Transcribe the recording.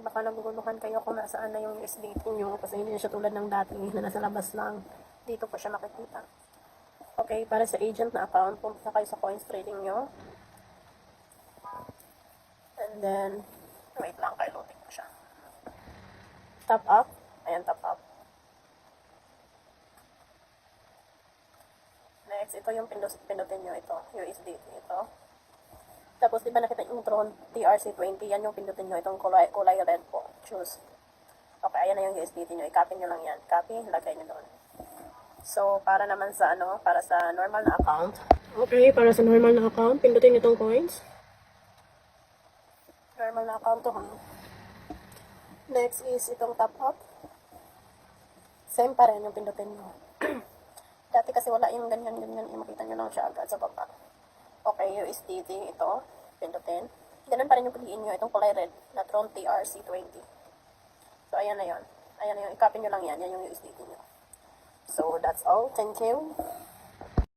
baka naguguluhan kayo kung nasaan na yung USDT nyo kasi hindi na siya tulad ng dati na nasa labas lang. Dito po siya makikita. Okay, para sa agent na account, pumunta kayo sa coins trading nyo. And then, wait lang kayo, loading ko siya. Top up. Ayan, top up. Next, ito yung pindutin nyo. Ito, USDT. Ito. Tapos, di ba nakita yung Tron TRC20? Yan yung pindutin nyo. Itong kulay red po. Choose. Okay, ayan na yung USDT nyo. I-copy nyo lang yan. Copy, lagay nyo doon. So, para naman sa para sa normal na account. Okay, para sa normal na account, pindutin nyo itong coins. Normal na account to. Next is itong top up. Same pa rin yung pindutin nyo. Dati kasi wala yung ganyan. Makita nyo lang siya agad sa baba. Okay, USDT, ito. Pindutin. Ganun pa rin yung piliin nyo. Itong kulay red na Tron TRC20. So, ayan na yun. Ayan na yun. I-copy nyo lang yan. Yan yung USDT nyo. So, that's all. Thank you.